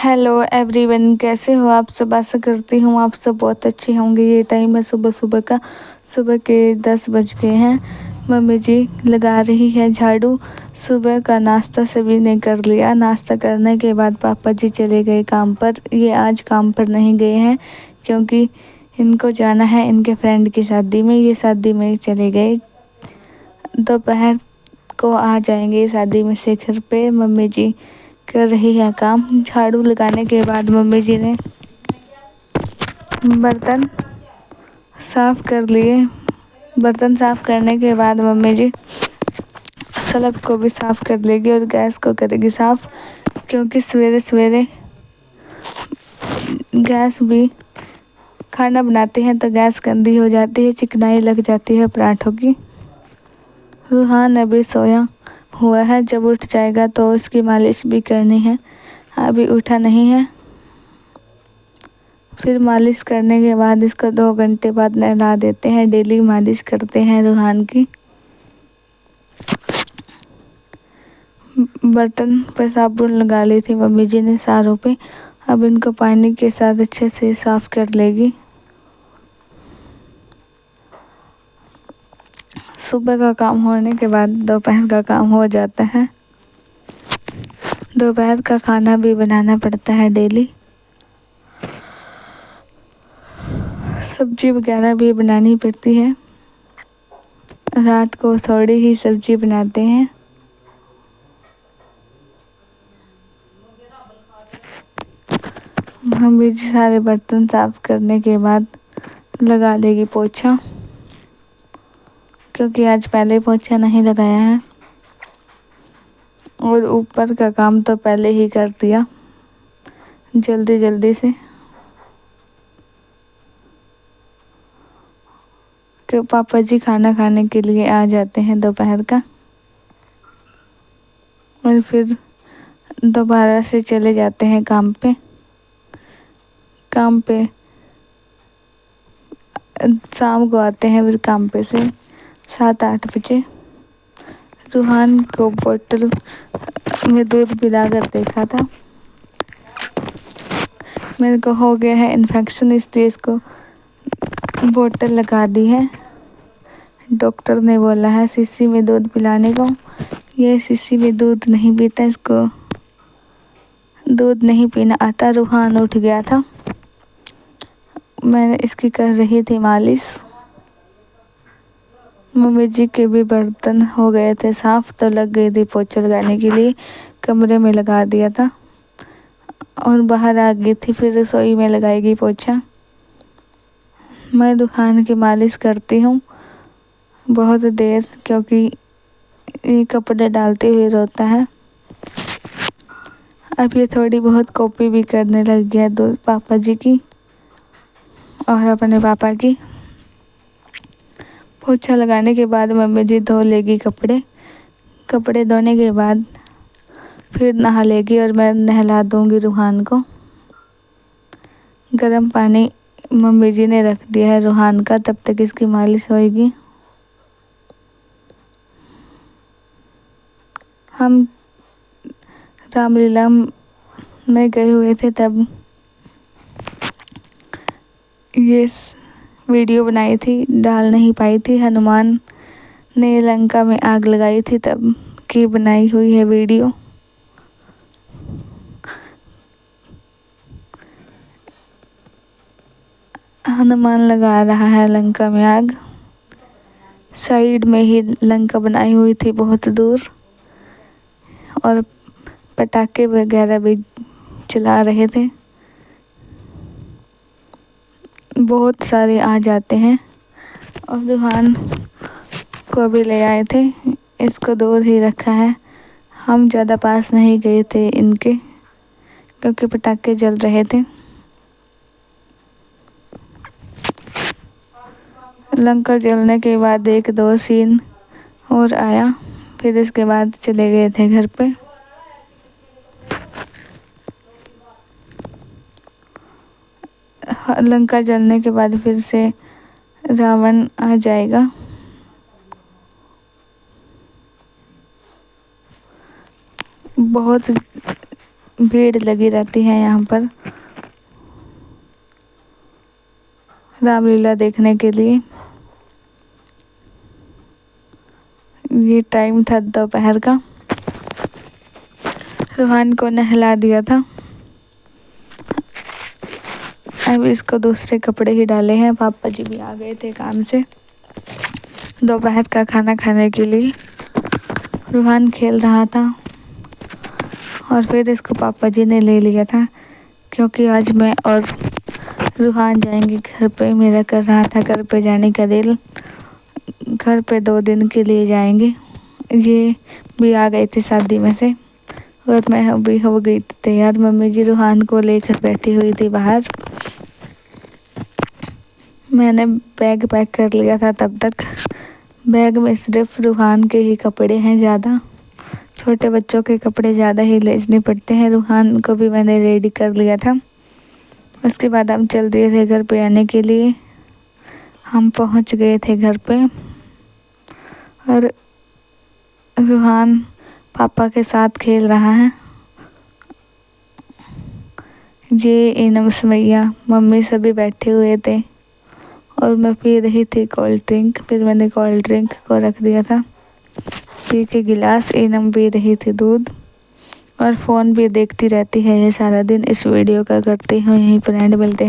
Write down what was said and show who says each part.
Speaker 1: Hello everyone, कैसे हो आप सब। आशा करती हूँ आप सब बहुत अच्छे होंगे। ये टाइम है सुबह सुबह का, सुबह के 10 बज गए हैं। मम्मी जी लगा रही है झाड़ू। सुबह का नाश्ता सभी ने कर लिया। नाश्ता करने के बाद पापा जी चले गए काम पर। ये आज काम पर नहीं गए हैं क्योंकि इनको जाना है इनके फ्रेंड की शादी में। ये शादी में चले गए, दोपहर को आ जाएंगे शादी में से घर पे। मम्मी जी कर रही है काम। झाड़ू लगाने के बाद मम्मी जी ने बर्तन साफ़ कर लिए। बर्तन साफ़ करने के बाद मम्मी जी स्लैब को भी साफ़ कर लेगी और गैस को करेगी साफ़, क्योंकि सवेरे सवेरे गैस भी खाना बनाते हैं तो गैस गंदी हो जाती है, चिकनाई लग जाती है पराठों की। रूहान अभी सोया हुआ है, जब उठ जाएगा तो उसकी मालिश भी करनी है। अभी उठा नहीं है। फिर मालिश करने के बाद इसको 2 घंटे बाद नहला देते हैं। डेली मालिश करते हैं रूहान की। बर्तन पर साबुन लगा ली थी मम्मी जी ने सारों पे। अब इनको पानी के साथ अच्छे से साफ़ कर लेगी। सुबह का काम होने के बाद दोपहर का काम हो जाता है। दोपहर का खाना भी बनाना पड़ता है डेली। सब्जी वगैरह भी बनानी पड़ती है। रात को थोड़ी ही सब्जी बनाते हैं। हम भी सारे बर्तन साफ करने के बाद लगा लेगी पोछा, क्योंकि आज पहले पोछा नहीं लगाया है। और ऊपर का काम तो पहले ही कर दिया जल्दी जल्दी से, कि पापा जी खाना खाने के लिए आ जाते हैं दोपहर का। और फिर दोबारा से चले जाते हैं काम पे। शाम को आते हैं फिर काम पे से 7-8 बजे। रूहान को बोतल में दूध पिला कर देखा था। मेरे को हो गया है इन्फेक्शन, इसलिए इसको बोतल लगा दी है। डॉक्टर ने बोला है शीशी में दूध पिलाने को। ये शीशी में दूध नहीं पीता, इसको दूध नहीं पीना आता। रूहान उठ गया था। मैंने इसकी कर रही थी मालिश। मम्मी जी के भी बर्तन हो गए थे साफ़, तो लग गई थी पोछा लगाने के लिए। कमरे में लगा दिया था और बाहर आ गई थी, फिर रसोई में लगाएगी पोछा। मैं रूहान की मालिश करती हूँ बहुत देर, क्योंकि ये कपड़े डालते हुए रोता है। अब ये थोड़ी बहुत कॉपी भी करने लग गया दो पापा जी की और अपने पापा की। पोछा लगाने के बाद मम्मी जी धो लेगी कपड़े धोने के बाद फिर नहा लेगी और मैं नहला दूंगी रूहान को। गर्म पानी मम्मी जी ने रख दिया है रूहान का, तब तक इसकी मालिश होएगी। हम रामलीला में गए हुए थे, तब ये वीडियो बनाई थी, डाल नहीं पाई थी। हनुमान ने लंका में आग लगाई थी तब की बनाई हुई है वीडियो। हनुमान लगा रहा है लंका में आग। साइड में ही लंका बनाई हुई थी बहुत दूर, और पटाखे वगैरह भी चला रहे थे। बहुत सारे आ जाते हैं और रूहान को भी ले आए थे। इसको दूर ही रखा है। हम ज़्यादा पास नहीं गए थे इनके, क्योंकि पटाखे जल रहे थे। लंका जलने के बाद 1-2 सीन और आया, फिर इसके बाद चले गए थे घर पे। लंका जलने के बाद फिर से रावण आ जाएगा। बहुत भीड़ लगी रहती है यहाँ पर रामलीला देखने के लिए। ये टाइम था दोपहर का। रूहान को नहला दिया था, अब इसको दूसरे कपड़े ही डाले हैं। पापा जी भी आ गए थे काम से दोपहर का खाना खाने के लिए। रूहान खेल रहा था और फिर इसको पापा जी ने ले लिया था, क्योंकि आज मैं और रूहान जाएंगे घर पे। मेरा कर रहा था घर पे जाने का दिल। घर पे 2 दिन के लिए जाएंगे। ये भी आ गए थे शादी में से और मैं भी हो गई थी तैयार। मम्मी जी रूहान को लेकर बैठी हुई थी बाहर। मैंने बैग पैक कर लिया था तब तक। बैग में सिर्फ रूहान के ही कपड़े हैं ज़्यादा। छोटे बच्चों के कपड़े ज़्यादा ही लेने पड़ते हैं। रूहान को भी मैंने रेडी कर लिया था। उसके बाद हम चल दिए थे घर पे आने के लिए। हम पहुंच गए थे घर पे और रूहान पापा के साथ खेल रहा है। ये इनम सुमैया मम्मी सभी बैठे हुए थे और मैं पी रही थी कोल्ड ड्रिंक। फिर मैंने कोल्ड ड्रिंक को रख दिया था पी के गिलास। इनम पी रही थी दूध और फ़ोन भी देखती रहती है ये सारा दिन। इस वीडियो का करती हूँ यहीं पर एंड। मिलते हैं।